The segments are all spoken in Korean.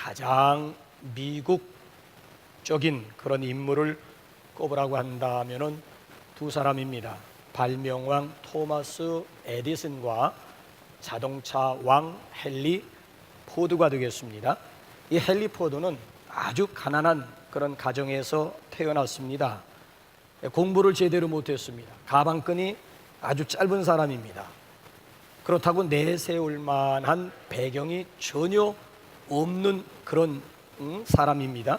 가장 미국적인 그런 인물을 꼽으라고 한다면은 두 사람입니다. 발명왕 토마스 에디슨과 자동차 왕 헨리 포드가 되겠습니다. 이 헨리 포드는 아주 가난한 그런 가정에서 태어났습니다. 공부를 제대로 못했습니다. 가방끈이 아주 짧은 사람입니다. 그렇다고 내세울 만한 배경이 전혀 없는 그런 사람입니다.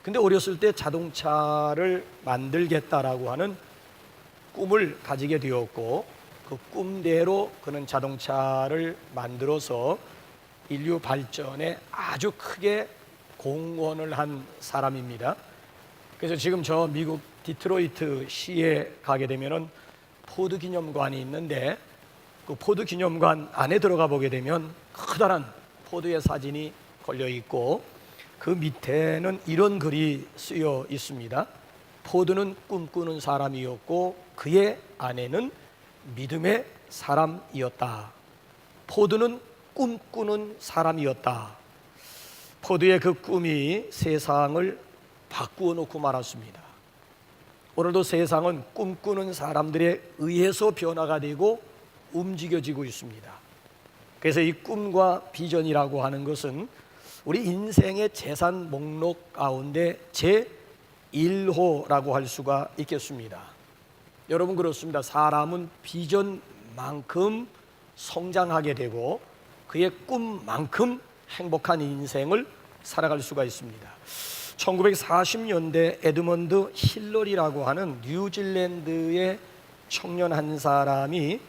근데 어렸을 때 자동차를 만들겠다라고 하는 꿈을 가지게 되었고, 그 꿈대로 그는 자동차를 만들어서 인류 발전에 아주 크게 공헌을 한 사람입니다. 그래서 지금 저 미국 디트로이트 시에 가게 되면은 포드 기념관이 있는데, 그 포드 기념관 안에 들어가 보게 되면 커다란 포드의 사진이 걸려 있고, 그 밑에는 이런 글이 쓰여 있습니다. 포드는 꿈꾸는 사람이었고 그의 아내는 믿음의 사람이었다. 포드는 꿈꾸는 사람이었다. 포드의 그 꿈이 세상을 바꾸어 놓고 말았습니다. 오늘도 세상은 꿈꾸는 사람들에 의해서 변화가 되고 움직여지고 있습니다. 그래서 이 꿈과 비전이라고 하는 것은 우리 인생의 재산 목록 가운데 제1호라고 할 수가 있겠습니다. 여러분, 그렇습니다. 사람은 비전만큼 성장하게 되고 그의 꿈만큼 행복한 인생을 살아갈 수가 있습니다. 1940년대 에드먼드 힐러리라고 하는 뉴질랜드의 청년 한 사람이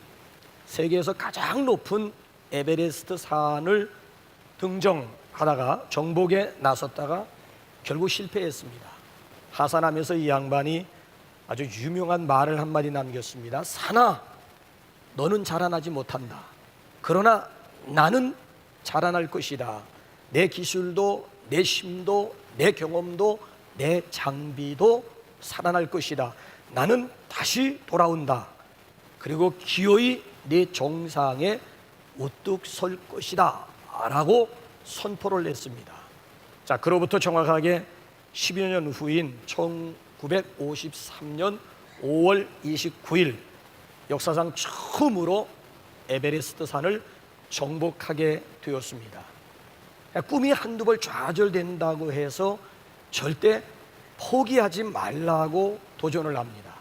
세계에서 가장 높은 에베레스트 산을 등정하다가 정복에 나섰다가 결국 실패했습니다. 하산하면서 이 양반이 아주 유명한 말을 한마디 남겼습니다. 산아, 너는 자라나지 못한다. 그러나 나는 자라날 것이다. 내 기술도, 내 힘도, 내 경험도, 내 장비도 살아날 것이다. 나는 다시 돌아온다. 그리고 기어이 내 정상에 우뚝 설 것이다 라고 선포를 했습니다. 자, 그로부터 정확하게 10여 년 후인 1953년 5월 29일 역사상 처음으로 에베레스트 산을 정복하게 되었습니다. 꿈이 한두 번 좌절된다고 해서 절대 포기하지 말라고 도전을 합니다.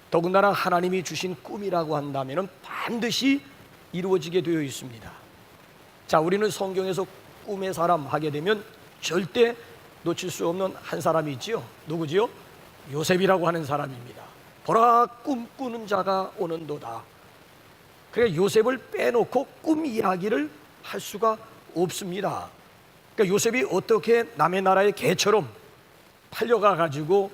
더군다나 하나님이 주신 꿈이라고 한다면 반드시 이루어지게 되어 있습니다. 자, 우리는 성경에서 꿈의 사람 하게 되면 절대 놓칠 수 없는 한 사람이 있지요. 누구지요? 요셉이라고 하는 사람입니다. 보라, 꿈꾸는 자가 오는도다. 그래, 요셉을 빼놓고 꿈 이야기를 할 수가 없습니다. 그러니까 요셉이 어떻게 남의 나라의 개처럼 팔려가 가지고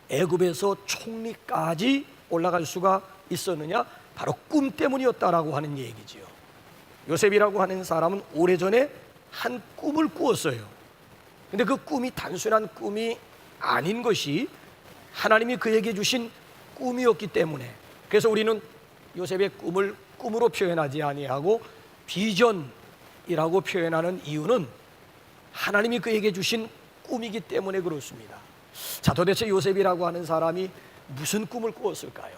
애굽에서 총리까지 올라갈 수가 있었느냐? 바로 꿈 때문이었다라고 하는 얘기지요. 요셉이라고 하는 사람은 오래전에 한 꿈을 꾸었어요. 근데 그 꿈이 단순한 꿈이 아닌 것이 하나님이 그에게 주신 꿈이었기 때문에, 그래서 우리는 요셉의 꿈을 꿈으로 표현하지 아니하고 비전이라고 표현하는 이유는 하나님이 그에게 주신 꿈이기 때문에 그렇습니다. 자, 도대체 요셉이라고 하는 사람이 무슨 꿈을 꾸었을까요?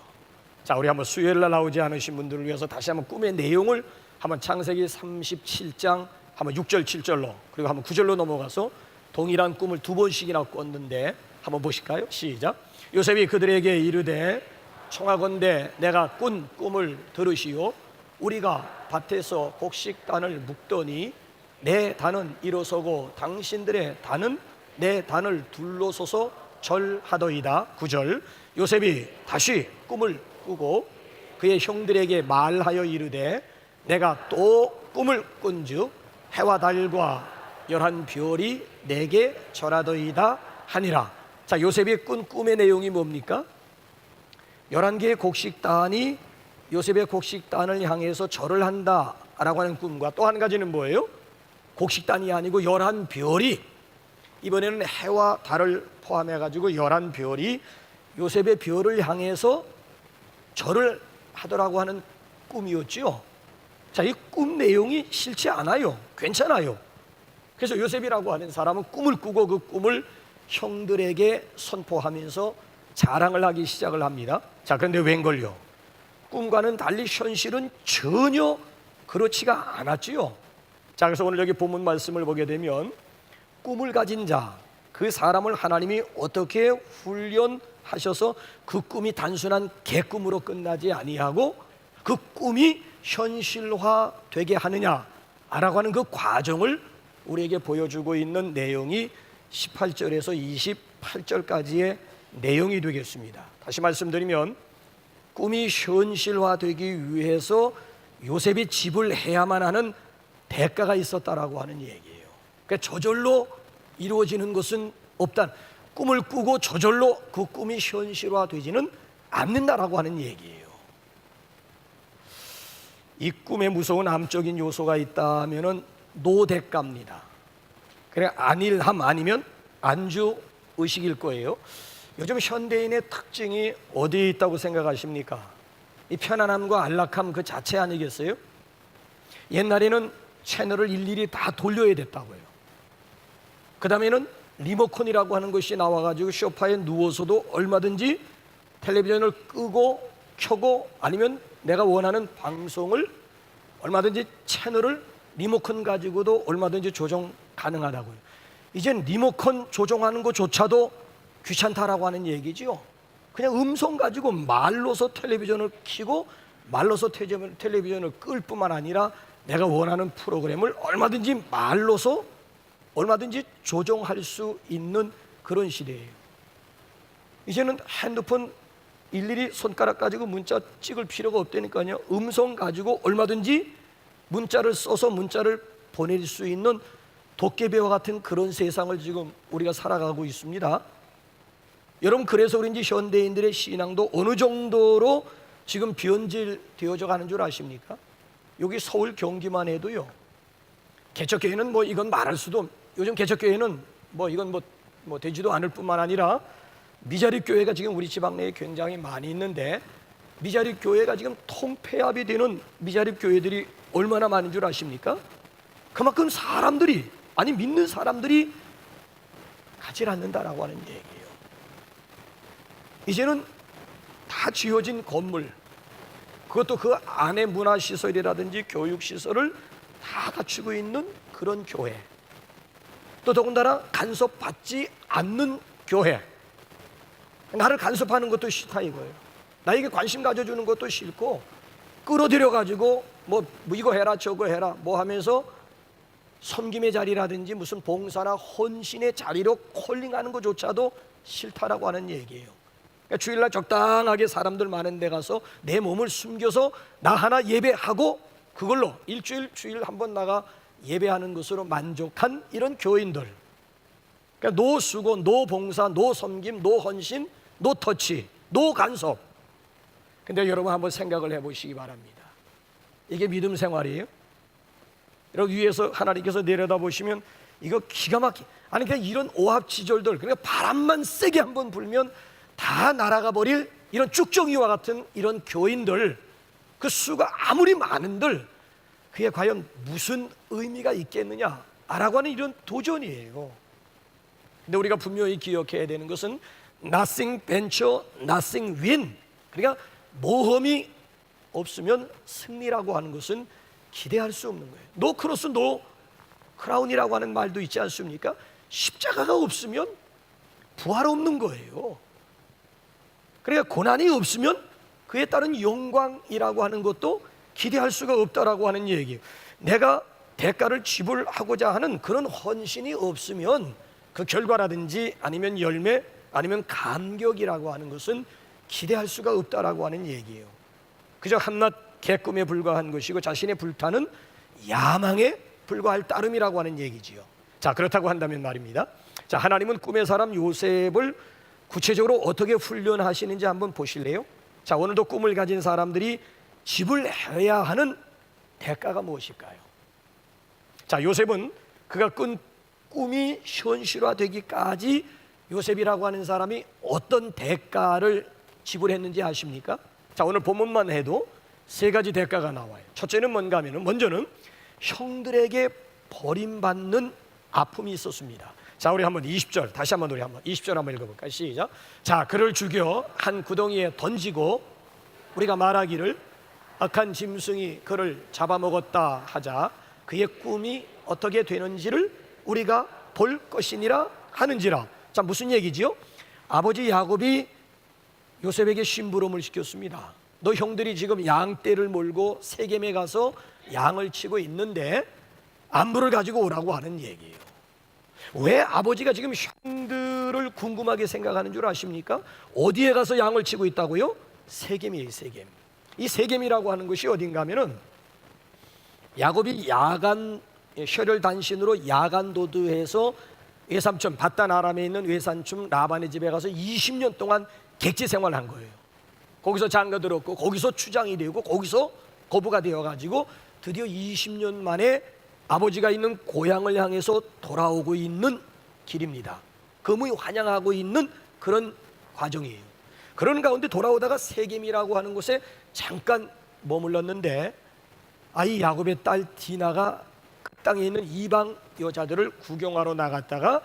자, 우리 한번 수요일 날 나오지 않으신 분들을 위해서 다시 한번 꿈의 내용을 한번 창세기 37장 한번 6절 7절로 그리고 한번 9절로 넘어가서 동일한 꿈을 두 번씩이나 꿨는데 한번 보실까요? 시작. 요셉이 그들에게 이르되 청하건대 내가 꾼 꿈을 들으시오. 우리가 밭에서 곡식단을 묶더니 내 단은 일어서고 당신들의 단은 내 단을 둘러서서 절하더이다. 9절. 요셉이 다시 꿈을 꾸고 그의 형들에게 말하여 이르되 내가 또 꿈을 꾼즉 해와 달과 열한 별이 내게 절하더이다 하니라. 자, 요셉이 꾼 꿈의 내용이 뭡니까? 11개의 곡식단이 요셉의 곡식단을 향해서 절을 한다라고 하는 꿈과 또 한 가지는 뭐예요? 곡식단이 아니고 11별이, 이번에는 해와 달을 포함해 가지고 11별이 요셉의 별을 향해서 절을 하더라고 하는 꿈이었죠. 자, 이 꿈 내용이 싫지 않아요. 괜찮아요. 그래서 요셉이라고 하는 사람은 꿈을 꾸고 그 꿈을 형들에게 선포하면서 자랑을 하기 시작을 합니다. 자, 그런데 웬걸요? 꿈과는 달리 현실은 전혀 그렇지가 않았지요. 자, 그래서 오늘 여기 본문 말씀을 보게 되면 꿈을 가진 자, 그 사람을 하나님이 어떻게 훈련하셔서 그 꿈이 단순한 개꿈으로 끝나지 아니하고 그 꿈이 현실화되게 하느냐라고 하는 그 과정을 우리에게 보여주고 있는 내용이 18절에서 28절까지의 내용이 되겠습니다. 다시 말씀드리면 꿈이 현실화되기 위해서 요셉이 지불해야만 하는 대가가 있었다라고 하는 얘기예요. 그러니까 저절로 이루어지는 것은 없다. 꿈을 꾸고 저절로 그 꿈이 현실화되지는 않는다라고 하는 얘기예요. 이 꿈에 무서운 암적인 요소가 있다면은 노대가입니다. 그래, 안일함 아니면 안주 의식일 거예요. 요즘 현대인의 특징이 어디에 있다고 생각하십니까? 이 편안함과 안락함 그 자체 아니겠어요? 옛날에는 채널을 일일이 다 돌려야 됐다고요. 그 다음에는 리모컨이라고 하는 것이 나와가지고 소파에 누워서도 얼마든지 텔레비전을 끄고 켜고 아니면 내가 원하는 방송을 얼마든지 채널을 리모컨 가지고도 얼마든지 조정 가능하다고요. 이젠 리모컨 조정하는 것조차도 귀찮다라고 하는 얘기지요. 그냥 음성 가지고 말로서 텔레비전을 켜고 말로서 텔레비전을 끌 뿐만 아니라 내가 원하는 프로그램을 얼마든지 말로서 얼마든지 조정할 수 있는 그런 시대예요. 이제는 핸드폰 일일이 손가락 가지고 문자 찍을 필요가 없다니까요. 음성 가지고 얼마든지 문자를 써서 문자를 보낼 수 있는 도깨비와 같은 그런 세상을 지금 우리가 살아가고 있습니다. 여러분, 그래서 그런지 현대인들의 신앙도 어느 정도로 지금 변질되어져 가는 줄 아십니까? 여기 서울 경기만 해도요, 개척교회는 뭐 이건 말할 수도, 요즘 개척교회는 뭐 이건 뭐 되지도 않을 뿐만 아니라 미자립 교회가 지금 우리 지방 내에 굉장히 많이 있는데, 미자립 교회가 지금 통폐합이 되는 미자립 교회들이 얼마나 많은 줄 아십니까? 그만큼 사람들이, 아니 믿는 사람들이 가지 않는다라고 하는 얘기예요. 이제는 다 지어진 건물, 그것도 그 안에 문화시설이라든지 교육시설을 다 갖추고 있는 그런 교회, 또 더군다나 간섭받지 않는 교회. 나를 간섭하는 것도 싫다 이거예요. 나에게 관심 가져주는 것도 싫고 끌어들여 가지고 뭐 이거 해라 저거 해라 뭐 하면서 섬김의 자리라든지 무슨 봉사나 헌신의 자리로 콜링하는 것조차도 싫다라고 하는 얘기예요. 그러니까 주일날 적당하게 사람들 많은 데 가서 내 몸을 숨겨서 나 하나 예배하고 그걸로 주일 한번 나가 예배하는 것으로 만족한 이런 교인들. 그러니까 노 수고, 노 봉사, 노 섬김, 노 헌신, 노 터치, 노 간섭. 근데 여러분 한번 생각을 해보시기 바랍니다. 이게 믿음 생활이에요? 여러분, 위에서 하나님께서 내려다보시면 이거 기가 막히, 아니 그냥 이런 오합지졸들, 그러니까 바람만 세게 한번 불면 다 날아가 버릴 이런 쭉정이와 같은 이런 교인들, 그 수가 아무리 많은들 그게 과연 무슨 의미가 있겠느냐라고 하는 이런 도전이에요. 근데 우리가 분명히 기억해야 되는 것은 nothing venture, nothing win. 그러니까 모험이 없으면 승리라고 하는 것은 기대할 수 없는 거예요. 노 크로스 노 크라운이라고 하는 말도 있지 않습니까? 십자가가 없으면 부활 없는 거예요. 그러니까 고난이 없으면 그에 따른 영광이라고 하는 것도 기대할 수가 없다라고 하는 얘기예요. 내가 대가를 지불하고자 하는 그런 헌신이 없으면 그 결과라든지 아니면 열매 아니면 감격이라고 하는 것은 기대할 수가 없다라고 하는 얘기예요. 그저 한낱 개꿈에 불과한 것이고 자신의 불타는 야망에 불과할 따름이라고 하는 얘기지요. 자, 그렇다고 한다면 말입니다. 자, 하나님은 꿈의 사람 요셉을 구체적으로 어떻게 훈련하시는지 한번 보실래요? 자, 오늘도 꿈을 가진 사람들이 지불해야 하는 대가가 무엇일까요? 자, 요셉은 그가 꾼 꿈이 현실화되기까지 요셉이라고 하는 사람이 어떤 대가를 지불했는지 아십니까? 자, 오늘 본문만 해도 세 가지 대가가 나와요. 첫째는 뭔가 하면은, 먼저는 형들에게 버림받는 아픔이 있었습니다. 자, 우리 한번 20절 다시 한번 우리 한번 20절 한번 읽어볼까요? 시작. 자, 그를 죽여 한 구덩이에 던지고 우리가 말하기를 악한 짐승이 그를 잡아먹었다 하자 그의 꿈이 어떻게 되는지를 우리가 볼 것이니라 하는지라. 자, 무슨 얘기지요? 아버지 야곱이 요셉에게 심부름을 시켰습니다. 너 형들이 지금 양떼를 몰고 세겜에 가서 양을 치고 있는데 안부를 가지고 오라고 하는 얘기예요. 왜 아버지가 지금 형들을 궁금하게 생각하는 줄 아십니까? 어디에 가서 양을 치고 있다고요? 세겜이에요. 세겜. 이 세겜이라고 하는 것이 어딘가 하면은 야곱이 야간 혈혈 단신으로 야간 도두해서 외삼촌 바단 아람에 있는 외삼촌 라반의 집에 가서 20년 동안 객지 생활한 거예요. 거기서 장가 들었고 거기서 추장이 되고 거기서 거부가 되어가지고 드디어 20년 만에 아버지가 있는 고향을 향해서 돌아오고 있는 길입니다. 금이 환영하고 있는 그런 과정이에요. 그런 가운데 돌아오다가 세겜이라고 하는 곳에 잠깐 머물렀는데 아이 야곱의 딸 디나가 그 땅에 있는 이방 여자들을 구경하러 나갔다가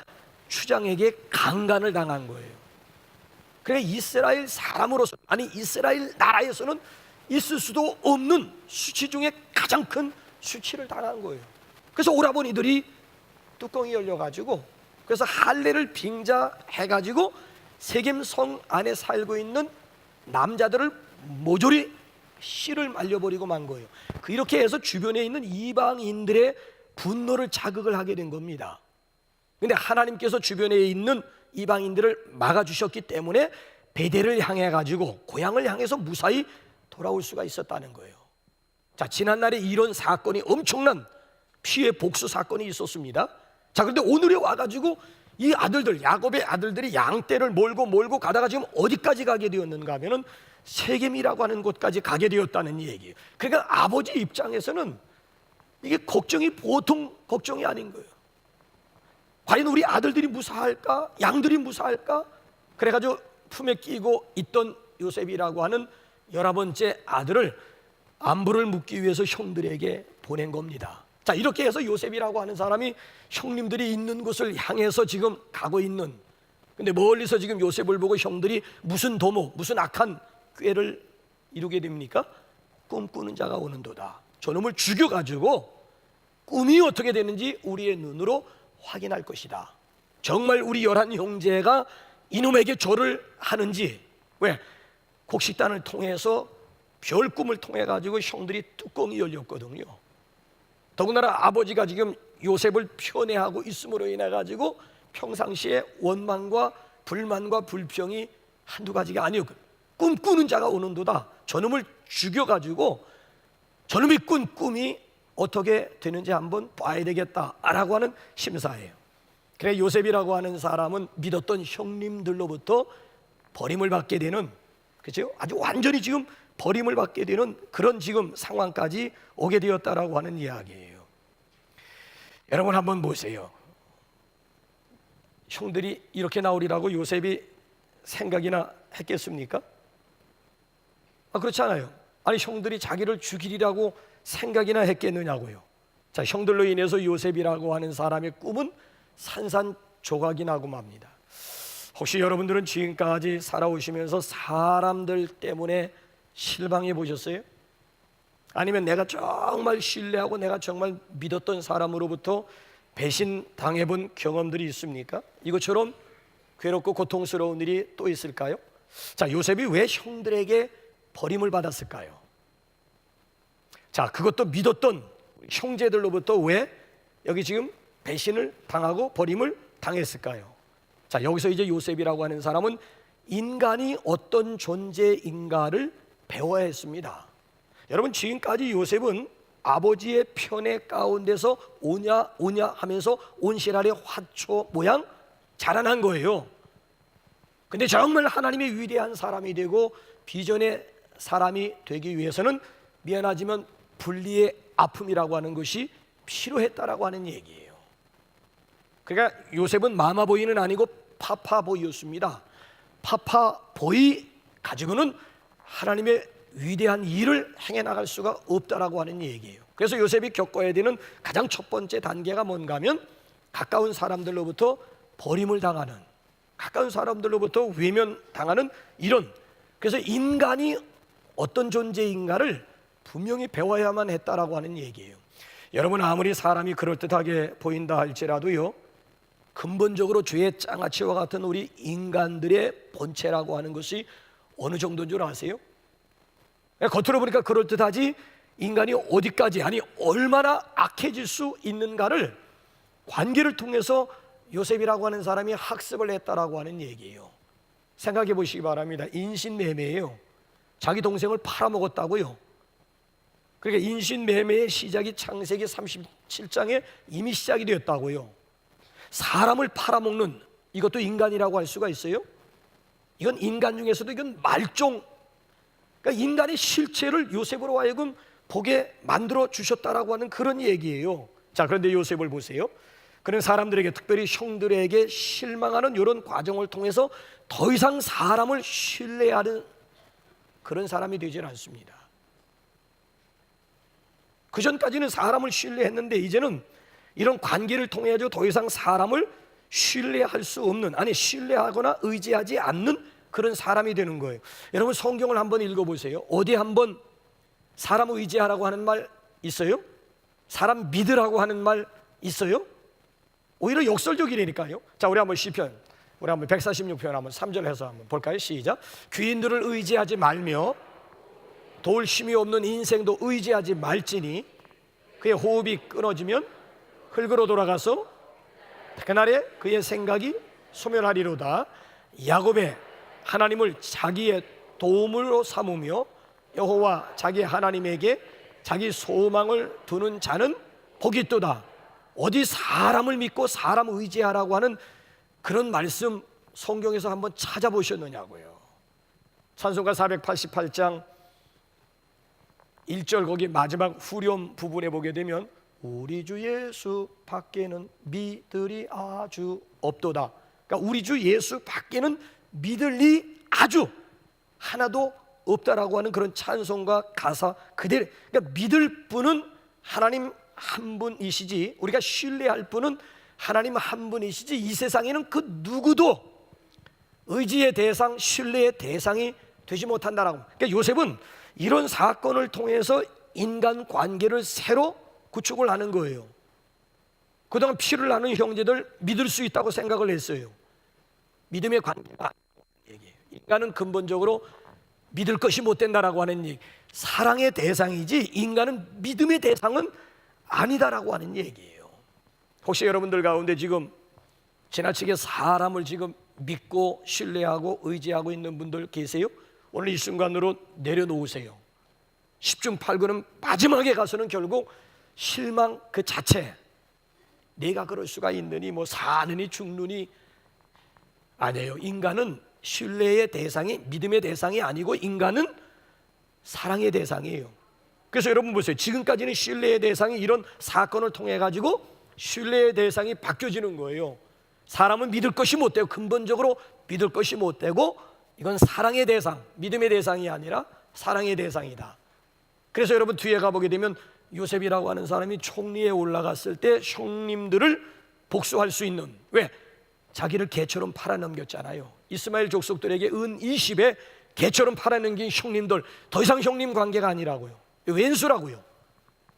추장에게 강간을 당한 거예요. 그래 이스라엘 사람으로서 아니 이스라엘 나라에서는 있을 수도 없는 수치 중에 가장 큰 수치를 당한 거예요. 그래서 오라버니들이 뚜껑이 열려가지고 그래서 할례를 빙자해가지고 세겜성 안에 살고 있는 남자들을 모조리 씨를 말려버리고 만 거예요. 이렇게 해서 주변에 있는 이방인들의 분노를 자극을 하게 된 겁니다. 근데 하나님께서 주변에 있는 이방인들을 막아주셨기 때문에 베델을 향해 가지고 고향을 향해서 무사히 돌아올 수가 있었다는 거예요. 자, 지난날에 이런 사건이 엄청난 피해 복수 사건이 있었습니다. 자, 그런데 오늘에 와가지고 이 아들들 야곱의 아들들이 양떼를 몰고 가다가 지금 어디까지 가게 되었는가 하면은 세겜이라고 하는 곳까지 가게 되었다는 얘기예요. 그러니까 아버지 입장에서는 이게 걱정이 보통 걱정이 아닌 거예요. 과연 우리 아들들이 무사할까? 양들이 무사할까? 그래가지고 품에 끼고 있던 요셉이라고 하는 11번째 아들을 안부를 묻기 위해서 형들에게 보낸 겁니다. 자, 이렇게 해서 요셉이라고 하는 사람이 형님들이 있는 곳을 향해서 지금 가고 있는, 근데 멀리서 지금 요셉을 보고 형들이 무슨 도목, 무슨 악한 꾀를 이루게 됩니까? 꿈꾸는 자가 오는도다. 저놈을 죽여가지고 꿈이 어떻게 되는지 우리의 눈으로 확인할 것이다. 정말 우리 11 형제가 이놈에게 절을 하는지. 왜? 곡식단을 통해서 별 꿈을 통해 가지고 형들이 뚜껑이 열렸거든요. 더군다나 아버지가 지금 요셉을 편애하고 있음으로 인해 가지고 평상시에 원망과 불만과 불평이 한두 가지가 아니고 꿈꾸는 자가 오는도다. 저놈을 죽여가지고 저놈이 꾼 꿈이 어떻게 되는지 한번 봐야 되겠다라고 하는 심사예요. 그래 요셉이라고 하는 사람은 믿었던 형님들로부터 버림을 받게 되는, 그렇죠? 아주 완전히 지금 버림을 받게 되는 그런 지금 상황까지 오게 되었다라고 하는 이야기예요. 여러분 한번 보세요. 형들이 이렇게 나오리라고 요셉이 생각이나 했겠습니까? 그렇지 않아요. 아니 형들이 자기를 죽이리라고 생각이나 했겠느냐고요. 자, 형들로 인해서 요셉이라고 하는 사람의 꿈은 산산조각이 나고 맙니다. 혹시 여러분들은 지금까지 살아오시면서 사람들 때문에 실망해 보셨어요? 아니면 내가 정말 신뢰하고 내가 정말 믿었던 사람으로부터 배신 당해본 경험들이 있습니까? 이것처럼 괴롭고 고통스러운 일이 또 있을까요? 자, 요셉이 왜 형들에게 버림을 받았을까요? 자, 그것도 믿었던 형제들로부터 왜 여기 지금 배신을 당하고 버림을 당했을까요? 자, 여기서 이제 요셉이라고 하는 사람은 인간이 어떤 존재인가를 배워야 했습니다. 여러분, 지금까지 요셉은 아버지의 편애 가운데서 오냐 하면서 온실아래 화초 모양 자라난 거예요. 근데 정말 하나님의 위대한 사람이 되고 비전의 사람이 되기 위해서는 미안하지만 분리의 아픔이라고 하는 것이 필요했다라고 하는 얘기예요. 그러니까 요셉은 마마보이는 아니고 파파보이였습니다. 파파보이 가지고는 하나님의 위대한 일을 행해 나갈 수가 없다라고 하는 얘기예요. 그래서 요셉이 겪어야 되는 가장 첫 번째 단계가 뭔가 하면 가까운 사람들로부터 버림을 당하는, 가까운 사람들로부터 외면당하는 이런, 그래서 인간이 어떤 존재인가를 분명히 배워야만 했다라고 하는 얘기예요. 여러분, 아무리 사람이 그럴듯하게 보인다 할지라도요, 근본적으로 죄의 장아찌와 같은 우리 인간들의 본체라고 하는 것이 어느 정도인 줄 아세요? 겉으로 보니까 그럴듯하지 인간이 어디까지, 아니 얼마나 악해질 수 있는가를 관계를 통해서 요셉이라고 하는 사람이 학습을 했다라고 하는 얘기예요. 생각해 보시기 바랍니다. 인신매매예요. 자기 동생을 팔아먹었다고요. 그러니까 인신매매의 시작이 창세기 37장에 이미 시작이 되었다고요. 사람을 팔아먹는, 이것도 인간이라고 할 수가 있어요? 이건 인간 중에서도 이건 말종, 그러니까 인간의 실체를 요셉으로 하여금 보게 만들어 주셨다라고 하는 그런 얘기예요. 자, 그런데 요셉을 보세요. 그런 사람들에게, 특별히 형들에게 실망하는 이런 과정을 통해서 더 이상 사람을 신뢰하는 그런 사람이 되질 않습니다. 그 전까지는 사람을 신뢰했는데 이제는 이런 관계를 통해 가지고 더 이상 사람을 신뢰할 수 없는, 아니 신뢰하거나 의지하지 않는 그런 사람이 되는 거예요. 여러분, 성경을 한번 읽어보세요. 어디 한번 사람 의지하라고 하는 말 있어요? 사람 믿으라고 하는 말 있어요? 오히려 역설적이라니까요. 자, 우리 한번 시편, 우리 한번 146편 한번 3절 해서 한번 볼까요? 시작. 귀인들을 의지하지 말며 도울 힘이 없는 인생도 의지하지 말지니 그의 호흡이 끊어지면 흙으로 돌아가서 그날에 그의 생각이 소멸하리로다. 야곱의 하나님을 자기의 도움으로 삼으며 여호와 자기 하나님에게 자기 소망을 두는 자는 복이 있도다. 어디 사람을 믿고 사람 의지하라고 하는 그런 말씀 성경에서 한번 찾아보셨느냐고요. 찬송가 488장 1절 거기 마지막 후렴 부분에 보게 되면 우리 주 예수 밖에는 믿을이 아주 없도다. 그러니까 우리 주 예수 밖에는 믿을 리 아주 하나도 없다라고 하는 그런 찬송가 가사 그대로, 그러니까 믿을 분은 하나님 한 분이시지, 우리가 신뢰할 분은 하나님 한 분이시지, 이 세상에는 그 누구도 의지의 대상, 신뢰의 대상이 되지 못한다라고. 그러니까 요셉은 이런 사건을 통해서 인간 관계를 새로 구축을 하는 거예요. 그동안 피를 나눈 형제들 믿을 수 있다고 생각을 했어요. 믿음의 관계가 얘기예요. 인간은 근본적으로 믿을 것이 못 된다라고 하는 얘기, 사랑의 대상이지 인간은 믿음의 대상은 아니다라고 하는 얘기예요. 혹시 여러분들 가운데 지금 지나치게 사람을 지금 믿고 신뢰하고 의지하고 있는 분들 계세요? 오늘 이 순간으로 내려놓으세요. 10중 8구는 마지막에 가서는 결국 실망 그 자체, 내가 그럴 수가 있느니 뭐 사느니 죽느니, 아니에요. 인간은 신뢰의 대상이 믿음의 대상이 아니고 인간은 사랑의 대상이에요. 그래서 여러분 보세요. 지금까지는 신뢰의 대상이 이런 사건을 통해 가지고 신뢰의 대상이 바뀌어지는 거예요. 사람은 믿을 것이 못 되고, 근본적으로 믿을 것이 못 되고, 이건 사랑의 대상, 믿음의 대상이 아니라 사랑의 대상이다. 그래서 여러분 뒤에 가보게 되면 요셉이라고 하는 사람이 총리에 올라갔을 때 형님들을 복수할 수 있는, 왜? 자기를 개처럼 팔아넘겼잖아요. 이스마엘 족속들에게 은 20에 개처럼 팔아넘긴 형님들, 더 이상 형님 관계가 아니라고요. 왼수라고요.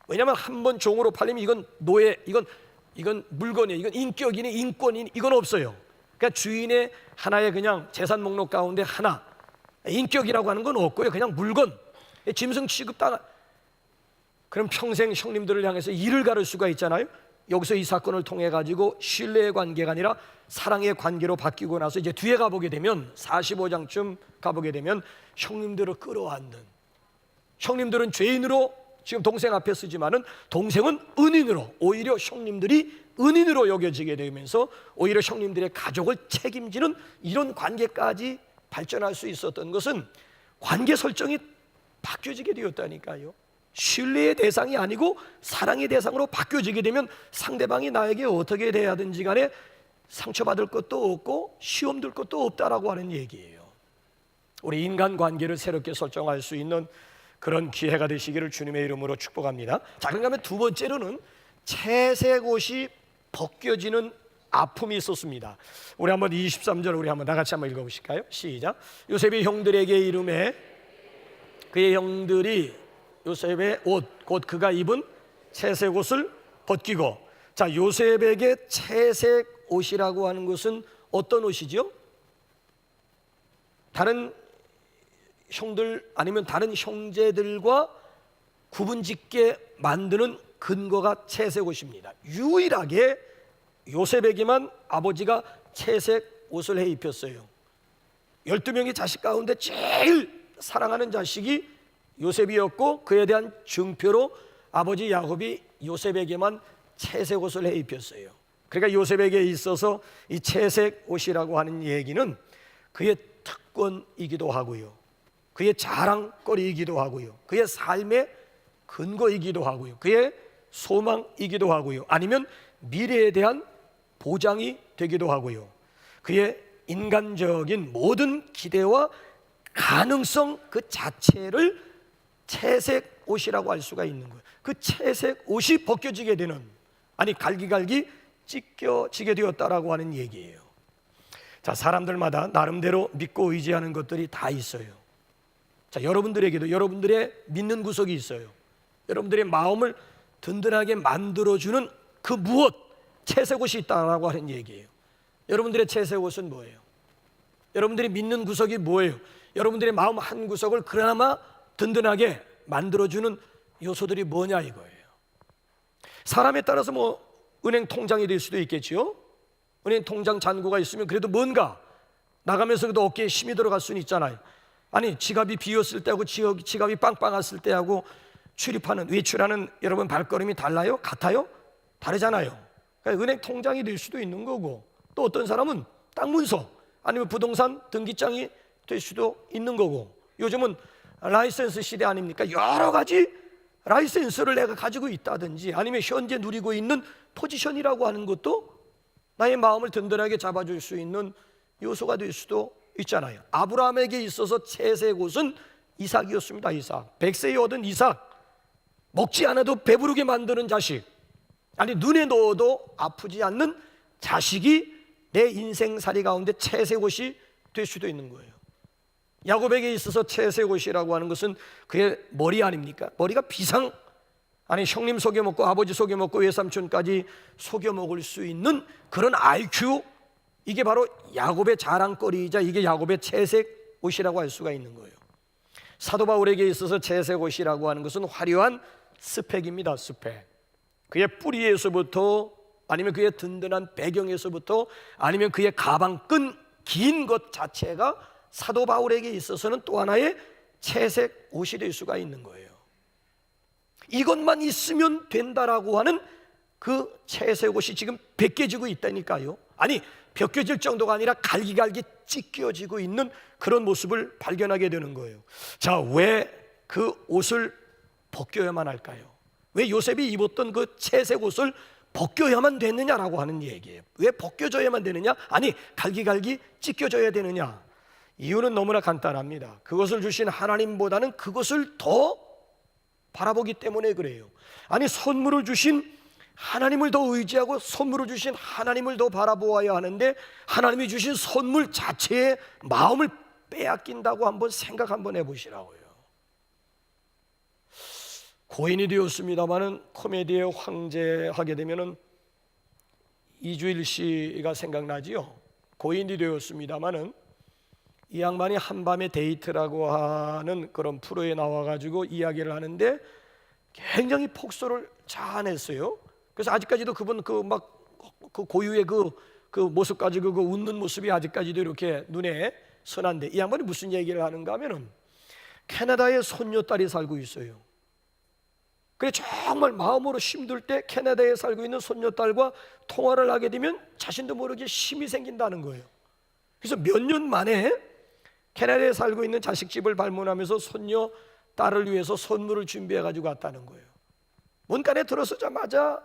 왜냐하면 한 번 종으로 팔리면 이건 노예, 이건 물건이에요. 이건 인격이니 인권이니 이건 없어요. 그러니까 주인의 하나의 그냥 재산 목록 가운데 하나, 인격이라고 하는 건 없고요. 그냥 물건, 짐승 취급당한. 그럼 평생 형님들을 향해서 이를 가를 수가 있잖아요. 여기서 이 사건을 통해 가지고 신뢰의 관계가 아니라 사랑의 관계로 바뀌고 나서 이제 뒤에 가보게 되면 45장쯤 가보게 되면 형님들을 끌어안는, 형님들은 죄인으로 지금 동생 앞에 쓰지만은 동생은 은인으로, 오히려 형님들이 은인으로 여겨지게 되면서 오히려 형님들의 가족을 책임지는 이런 관계까지 발전할 수 있었던 것은 관계 설정이 바뀌어지게 되었다니까요. 신뢰의 대상이 아니고 사랑의 대상으로 바뀌어지게 되면 상대방이 나에게 어떻게 대하든지 간에 상처받을 것도 없고 시험 들 것도 없다라고 하는 얘기예요. 우리 인간 관계를 새롭게 설정할 수 있는 그런 기회가 되시기를 주님의 이름으로 축복합니다. 자, 그러면 두 번째로는 채색 옷이 벗겨지는 아픔이 있었습니다. 우리 한번 23절 우리 한번 다 같이 한번 읽어보실까요? 시작. 요셉이 형들에게 이르매 그의 형들이 요셉의 옷 곧 그가 입은 채색 옷을 벗기고. 자, 요셉에게 채색 옷이라고 하는 것은 어떤 옷이죠? 다른 형들 아니면 다른 형제들과 구분짓게 만드는 근거가 채색 옷입니다. 유일하게 요셉에게만 아버지가 채색 옷을 해 입혔어요. 12명의 자식 가운데 제일 사랑하는 자식이 요셉이었고, 그에 대한 증표로 아버지 야곱이 요셉에게만 채색 옷을 해 입혔어요. 그러니까 요셉에게 있어서 이 채색 옷이라고 하는 얘기는 그의 특권이기도 하고요, 그의 자랑거리이기도 하고요, 그의 삶의 근거이기도 하고요, 그의 소망이기도 하고요, 아니면 미래에 대한 보장이 되기도 하고요, 그의 인간적인 모든 기대와 가능성 그 자체를 채색 옷이라고 할 수가 있는 거예요. 그 채색 옷이 벗겨지게 되는, 아니 갈기갈기 찢겨지게 되었다라고 하는 얘기예요. 자, 사람들마다 나름대로 믿고 의지하는 것들이 다 있어요. 자, 여러분들에게도 여러분들의 믿는 구석이 있어요. 여러분들의 마음을 든든하게 만들어주는 그 무엇, 채색 옷이 있다라고 하는 얘기예요. 여러분들의 채색 옷은 뭐예요? 여러분들이 믿는 구석이 뭐예요? 여러분들의 마음 한 구석을 그나마 든든하게 만들어주는 요소들이 뭐냐 이거예요. 사람에 따라서 뭐 은행 통장이 될 수도 있겠지요. 은행 통장 잔고가 있으면 그래도 뭔가 나가면서 그래도 어깨에 힘이 들어갈 수는 있잖아요. 아니, 지갑이 비었을 때하고 지갑이 빵빵했을 때하고 외출하는 여러분 발걸음이 달라요? 같아요? 다르잖아요. 그러니까 은행 통장이 될 수도 있는 거고, 또 어떤 사람은 땅 문서 아니면 부동산 등기장이 될 수도 있는 거고, 요즘은 라이센스 시대 아닙니까? 여러 가지 라이센스를 내가 가지고 있다든지 아니면 현재 누리고 있는 포지션이라고 하는 것도 나의 마음을 든든하게 잡아줄 수 있는 요소가 될 수도 있잖아요. 아브라함에게 있어서 채색 옷은 이삭이었습니다. 이삭, 100세에 얻은 이삭, 먹지 않아도 배부르게 만드는 자식, 아니 눈에 넣어도 아프지 않는 자식이 내 인생살이 가운데 채색 옷이 될 수도 있는 거예요. 야곱에게 있어서 채색 옷이라고 하는 것은 그의 머리 아닙니까? 머리가 비상, 아니 형님 속여먹고 아버지 속여먹고 외삼촌까지 속여먹을 수 있는 그런 IQ, 이게 바로 야곱의 자랑거리이자 이게 야곱의 채색 옷이라고 할 수가 있는 거예요. 사도 바울에게 있어서 채색 옷이라고 하는 것은 화려한 스펙입니다. 스펙. 그의 뿌리에서부터 아니면 그의 든든한 배경에서부터 아니면 그의 가방끈 긴 것 자체가 사도 바울에게 있어서는 또 하나의 채색 옷이 될 수가 있는 거예요. 이것만 있으면 된다라고 하는 그 채색 옷이 지금 벗겨지고 있다니까요. 아니, 벗겨질 정도가 아니라 갈기갈기 찢겨지고 있는 그런 모습을 발견하게 되는 거예요. 자, 왜 그 옷을 벗겨야만 할까요? 왜 요셉이 입었던 그 채색 옷을 벗겨야만 되느냐라고 하는 얘기예요. 왜 벗겨져야만 되느냐? 아니, 갈기갈기 찢겨져야 되느냐? 이유는 너무나 간단합니다. 그것을 주신 하나님보다는 그것을 더 바라보기 때문에 그래요. 아니, 선물을 주신 하나님을 더 의지하고 선물을 주신 하나님을 더 바라보아야 하는데 하나님이 주신 선물 자체에 마음을 빼앗긴다고 한번 생각 한번 해보시라고요. 고인이 되었습니다마는 코미디의 황제 하게 되면은 이주일 씨가 생각나지요. 고인이 되었습니다마는 이 양반이 한밤의 데이트라고 하는 그런 프로에 나와가지고 이야기를 하는데 굉장히 폭소를 자아냈어요. 그래서 아직까지도 그분 그 고유의 그 모습 가지고 그 웃는 모습이 아직까지도 이렇게 눈에 선한데, 이 양반이 무슨 얘기를 하는가 하면은 캐나다에 손녀딸이 살고 있어요. 그래 정말 마음으로 힘들 때 캐나다에 살고 있는 손녀딸과 통화를 하게 되면 자신도 모르게 힘이 생긴다는 거예요. 그래서 몇 년 만에 캐나다에 살고 있는 자식집을 방문하면서 손녀 딸을 위해서 선물을 준비해 가지고 왔다는 거예요. 문간에 들어서자마자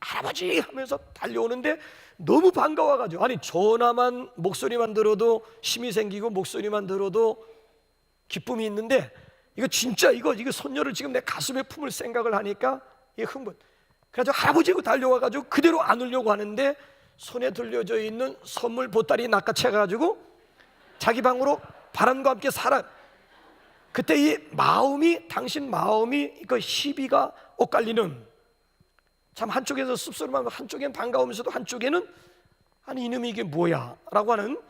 할아버지 하면서 달려오는데 너무 반가워가지고, 아니 전화만 목소리만 들어도 힘이 생기고 목소리만 들어도 기쁨이 있는데 이거 진짜 이거 손녀를 지금 내 가슴에 품을 생각을 하니까 이 흥분. 그래서 할아버지가 달려와가지고 그대로 안으려고 하는데 손에 들려져 있는 선물 보따리 낚아채가지고 자기 방으로 바람과 함께 살아. 그때 이 마음이, 당신 마음이 그 시비가 엇갈리는, 참 한쪽에서 씁쓸하면 한쪽엔 반가우면서도 한쪽에는 아니 이놈이 이게 뭐야 라고 하는,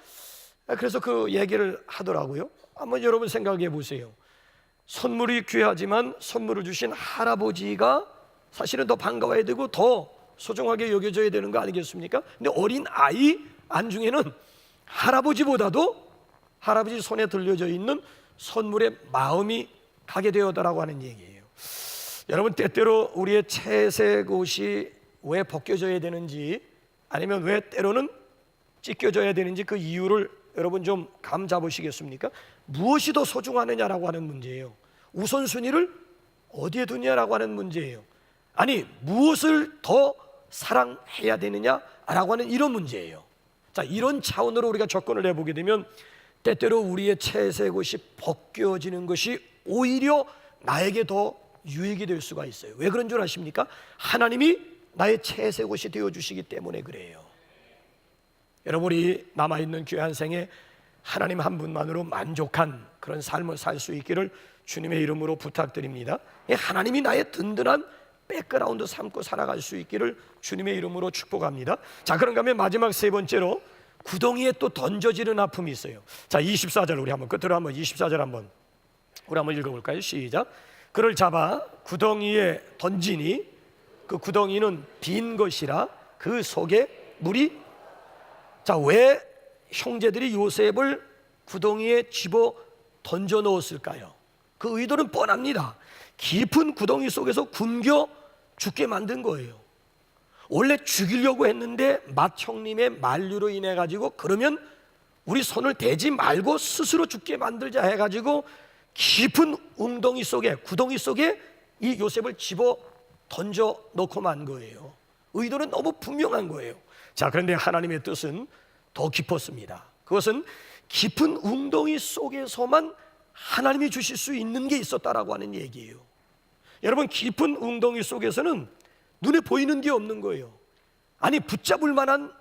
그래서 그 얘기를 하더라고요. 한번 여러분 생각해 보세요. 선물이 귀하지만 선물을 주신 할아버지가 사실은 더 반가워야 되고 더 소중하게 여겨져야 되는 거 아니겠습니까? 근데 어린 아이 안중에는 할아버지보다도 할아버지 손에 들려져 있는 선물에 마음이 가게 되었다라고 하는 얘기예요. 여러분, 때때로 우리의 채색 옷이 왜 벗겨져야 되는지, 아니면 왜 때로는 찢겨져야 되는지 그 이유를 여러분 좀 감 잡으시겠습니까? 무엇이 더 소중하느냐라고 하는 문제예요. 우선순위를 어디에 두냐라고 하는 문제예요. 아니, 무엇을 더 사랑해야 되느냐라고 하는 이런 문제예요. 자, 이런 차원으로 우리가 접근을 해보게 되면 때때로 우리의 채색 옷이 벗겨지는 것이 오히려 나에게 더 유익이 될 수가 있어요. 왜 그런 줄 아십니까? 하나님이 나의 채색 옷이 되어주시기 때문에 그래요. 여러분이 남아있는 귀한 생에 하나님 한 분만으로 만족한 그런 삶을 살 수 있기를 주님의 이름으로 부탁드립니다. 하나님이 나의 든든한 백그라운드 삼고 살아갈 수 있기를 주님의 이름으로 축복합니다. 자, 그런가 하면 마지막 세 번째로 구덩이에 또 던져지는 아픔이 있어요. 자, 24절 우리 한번 끝으로 한번 24절 한번 우리 한번 읽어볼까요? 시작. 그를 잡아 구덩이에 던지니 그 구덩이는 빈 것이라 그 속에 물이. 자, 왜 형제들이 요셉을 구덩이에 집어 던져 넣었을까요? 그 의도는 뻔합니다. 깊은 구덩이 속에서 굶겨 죽게 만든 거예요. 원래 죽이려고 했는데 맏형님의 만류로 인해 가지고 그러면 우리 손을 대지 말고 스스로 죽게 만들자 해가지고 깊은 웅덩이 속에, 구덩이 속에 이 요셉을 집어 던져 넣고 만 거예요. 의도는 너무 분명한 거예요. 자, 그런데 하나님의 뜻은 더 깊었습니다. 그것은 깊은 웅덩이 속에서만 하나님이 주실 수 있는 게 있었다라고 하는 얘기예요. 여러분, 깊은 웅덩이 속에서는 눈에 보이는 게 없는 거예요. 아니, 붙잡을 만한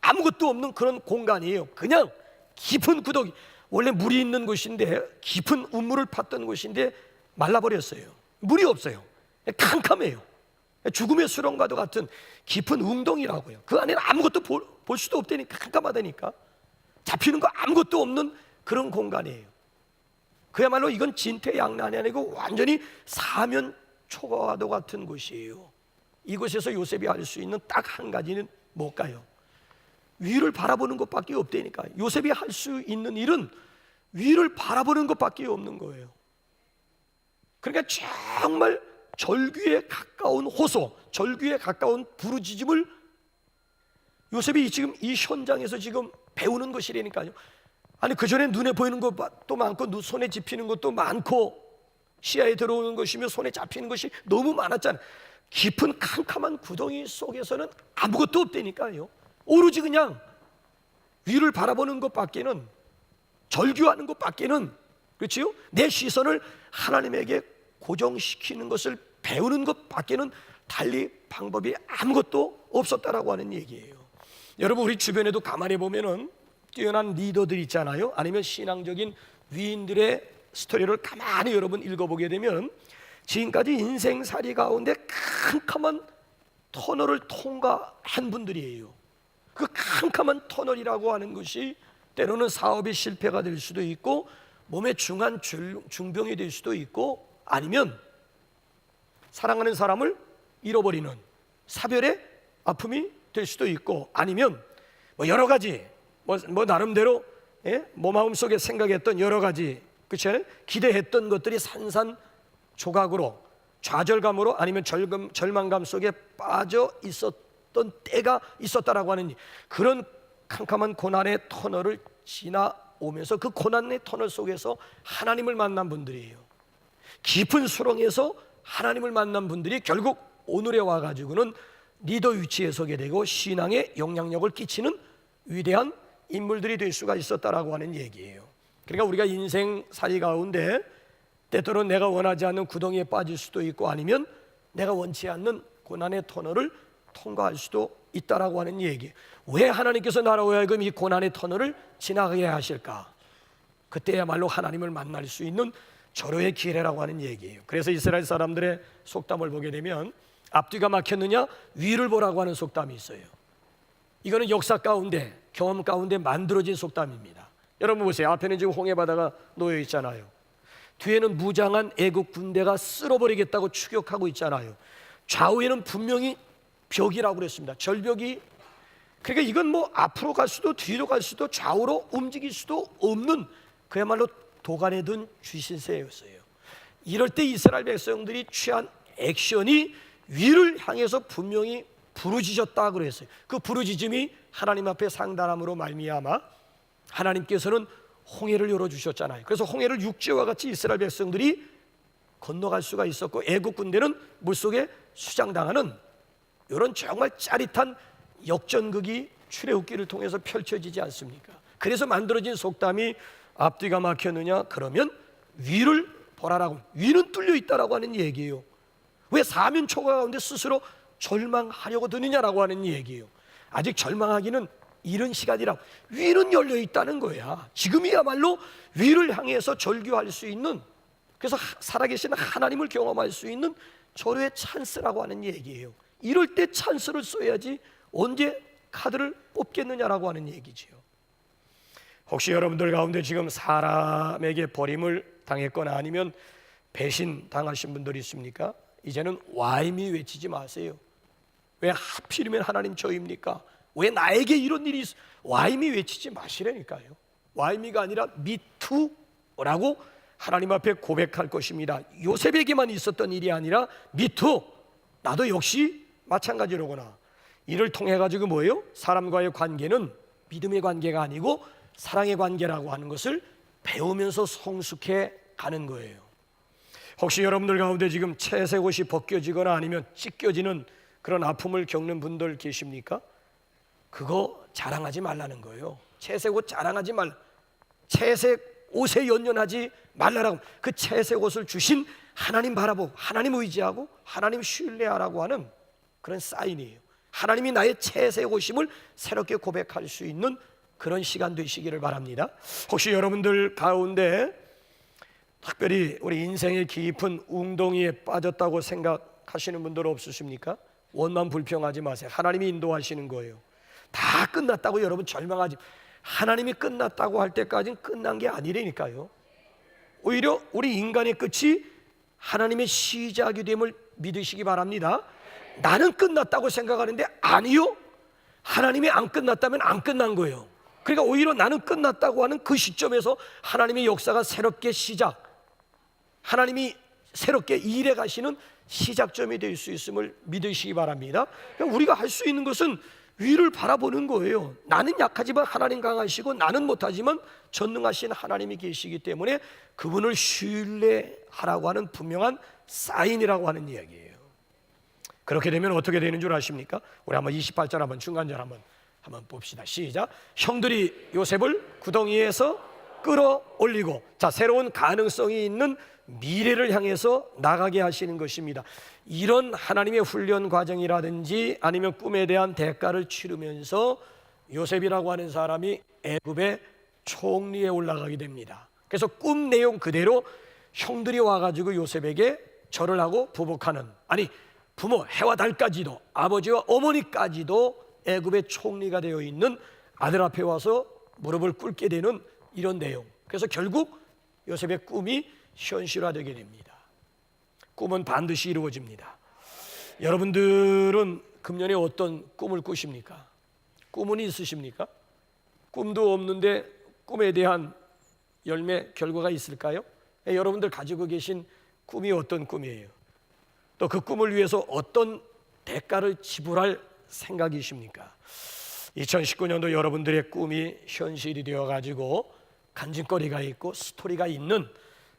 아무것도 없는 그런 공간이에요. 그냥 깊은 구덩이, 원래 물이 있는 곳인데 깊은 우물을 팠던 곳인데 말라버렸어요. 물이 없어요. 캄캄해요. 죽음의 수렁과도 같은 깊은 웅덩이라고요. 그 안에는 아무것도 볼 수도 없다니까, 캄캄하다니까. 잡히는 거 아무것도 없는 그런 공간이에요. 그야말로 이건 진퇴양난이 아니고 완전히 사면초가와도 같은 곳이에요. 이곳에서 요셉이 할 수 있는 딱 한 가지는 뭘까요? 위를 바라보는 것밖에 없다니까. 요셉이 할 수 있는 일은 위를 바라보는 것밖에 없는 거예요. 그러니까 정말 절규에 가까운 호소, 절규에 가까운 부르짖음을 요셉이 지금 이 현장에서 지금 배우는 것이라니까요. 아니, 그전에 눈에 보이는 것도 많고 손에 집히는 것도 많고 시야에 들어오는 것이며 손에 잡히는 것이 너무 많았잖아요. 깊은 캄캄한 구덩이 속에서는 아무것도 없다니까요. 오로지 그냥 위를 바라보는 것밖에는, 절규하는 것밖에는, 그렇지요? 내 시선을 하나님에게 고정시키는 것을 배우는 것밖에는 달리 방법이 아무것도 없었다라고 하는 얘기예요. 여러분, 우리 주변에도 가만히 보면은 뛰어난 리더들 있잖아요. 아니면 신앙적인 위인들의 스토리를 가만히 여러분 읽어보게 되면 지금까지 인생살이 가운데 캄캄한 터널을 통과한 분들이에요. 그 캄캄한 터널이라고 하는 것이 때로는 사업의 실패가 될 수도 있고 몸에 중한 중병이 될 수도 있고, 아니면 사랑하는 사람을 잃어버리는 사별의 아픔이 될 수도 있고, 아니면 뭐 여러 가지 뭐 나름대로 뭐 마음속에 생각했던 여러 가지, 그렇죠? 기대했던 것들이 산산조각으로, 좌절감으로, 아니면 절망감 속에 빠져 있었던 때가 있었다라고 하는 그런 캄캄한 고난의 터널을 지나오면서 그 고난의 터널 속에서 하나님을 만난 분들이에요. 깊은 수렁에서 하나님을 만난 분들이 결국 오늘에 와가지고는 리더 위치에 서게 되고 신앙에 영향력을 끼치는 위대한 인물들이 될 수가 있었다라고 하는 얘기예요. 그러니까 우리가 인생살이 가운데 때때로 내가 원하지 않는 구덩이에 빠질 수도 있고, 아니면 내가 원치 않는 고난의 터널을 통과할 수도 있다라고 하는 얘기예요. 왜 하나님께서 나로 하여금 이 고난의 터널을 지나가게 하실까? 그때야말로 하나님을 만날 수 있는 절호의 기회라고 하는 얘기예요. 그래서 이스라엘 사람들의 속담을 보게 되면 앞뒤가 막혔느냐 위를 보라고 하는 속담이 있어요. 이거는 역사 가운데, 경험 가운데 만들어진 속담입니다. 여러분 보세요. 앞에는 지금 홍해바다가 놓여 있잖아요. 뒤에는 무장한 애국 군대가 쓸어버리겠다고 추격하고 있잖아요. 좌우에는 분명히 벽이라고 그랬습니다. 절벽이. 그러니까 이건 뭐 앞으로 갈 수도 뒤로 갈 수도 좌우로 움직일 수도 없는 그야말로 도간에 든 쥐신세였어요. 이럴 때 이스라엘 백성들이 취한 액션이 위를 향해서 분명히 부르짖었다 그랬어요. 그 부르짖음이 하나님 앞에 상달함으로 말미암아 하나님께서는 홍해를 열어주셨잖아요. 그래서 홍해를 육지와 같이 이스라엘 백성들이 건너갈 수가 있었고 애국 군대는 물속에 수장당하는 이런 정말 짜릿한 역전극이 출애굽기를 통해서 펼쳐지지 않습니까? 그래서 만들어진 속담이 앞뒤가 막혔느냐? 그러면 위를 보라라고. 위는 뚫려 있다라고 하는 얘기예요. 왜 사면초가 가운데 스스로 절망하려고 드느냐라고 하는 얘기예요. 아직 절망하기는 이른 시간이라고. 위는 열려 있다는 거야. 지금이야말로 위를 향해서 절규할 수 있는, 그래서 살아계신 하나님을 경험할 수 있는 절호의 찬스라고 하는 얘기예요. 이럴 때 찬스를 써야지 언제 카드를 뽑겠느냐라고 하는 얘기지요. 혹시 여러분들 가운데 지금 사람에게 버림을 당했거나 아니면 배신 당하신 분들이 있습니까? 이제는 와이미 외치지 마세요. 왜 하필이면 하나님 저입니까? 왜 나에게 이런 일이 있어? 와이미 외치지 마시라니까요. 와이미가 아니라 미투라고 하나님 앞에 고백할 것입니다. 요셉에게만 있었던 일이 아니라 미투, 나도 역시 마찬가지로구나. 이를 통해 가지고 뭐예요? 사람과의 관계는 믿음의 관계가 아니고 사랑의 관계라고 하는 것을 배우면서 성숙해 가는 거예요. 혹시 여러분들 가운데 지금 채색 옷이 벗겨지거나 아니면 찢겨지는 그런 아픔을 겪는 분들 계십니까? 그거 자랑하지 말라는 거예요. 채색 옷 자랑하지 말라. 채색 옷에 연연하지 말라라고. 그 채색 옷을 주신 하나님 바라보고 하나님 의지하고 하나님 신뢰하라고 하는 그런 사인이에요. 하나님이 나의 채색 옷임을 새롭게 고백할 수 있는 그런 시간 되시기를 바랍니다. 혹시 여러분들 가운데 특별히 우리 인생의 깊은 웅덩이에 빠졌다고 생각하시는 분들 없으십니까? 원만 불평하지 마세요. 하나님이 인도하시는 거예요. 다 끝났다고 여러분 절망하지. 하나님이 끝났다고 할 때까지는 끝난 게 아니라니까요. 오히려 우리 인간의 끝이 하나님의 시작이 됨을 믿으시기 바랍니다. 나는 끝났다고 생각하는데 아니요, 하나님이 안 끝났다면 안 끝난 거예요. 그러니까 오히려 나는 끝났다고 하는 그 시점에서 하나님의 역사가 새롭게 시작, 하나님이 새롭게 일해 가시는 시작점이 될 수 있음을 믿으시기 바랍니다. 우리가 할 수 있는 것은 위를 바라보는 거예요. 나는 약하지만 하나님 강하시고 나는 못하지만 전능하신 하나님이 계시기 때문에 그분을 신뢰하라고 하는 분명한 사인이라고 하는 이야기예요. 그렇게 되면 어떻게 되는 줄 아십니까? 우리 한번 28절 한번 중간절 한번 봅시다. 시작. 형들이 요셉을 구덩이에서 끌어올리고, 자, 새로운 가능성이 있는 미래를 향해서 나가게 하시는 것입니다. 이런 하나님의 훈련 과정이라든지 아니면 꿈에 대한 대가를 치르면서 요셉이라고 하는 사람이 애굽의 총리에 올라가게 됩니다. 그래서 꿈 내용 그대로 형들이 와가지고 요셉에게 절을 하고 부복하는, 아니 부모 해와 달까지도 아버지와 어머니까지도 애굽의 총리가 되어 있는 아들 앞에 와서 무릎을 꿇게 되는 이런 내용. 그래서 결국 요셉의 꿈이 현실화되게 됩니다. 꿈은 반드시 이루어집니다. 여러분들은 금년에 어떤 꿈을 꾸십니까? 꿈은 있으십니까? 꿈도 없는데 꿈에 대한 열매, 결과가 있을까요? 여러분들 가지고 계신 꿈이 어떤 꿈이에요? 또 그 꿈을 위해서 어떤 대가를 지불할 생각이십니까? 2019년도 여러분들의 꿈이 현실이 되어가지고 간증거리가 있고 스토리가 있는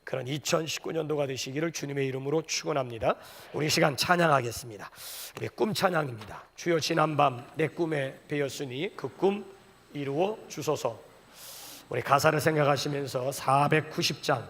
그런 2019년도가 되시기를 주님의 이름으로 축원합니다. 우리 시간 찬양하겠습니다. 우리 꿈 찬양입니다. 주여 지난밤 내 꿈에 배었으니 그 꿈 이루어 주소서. 우리 가사를 생각하시면서 490장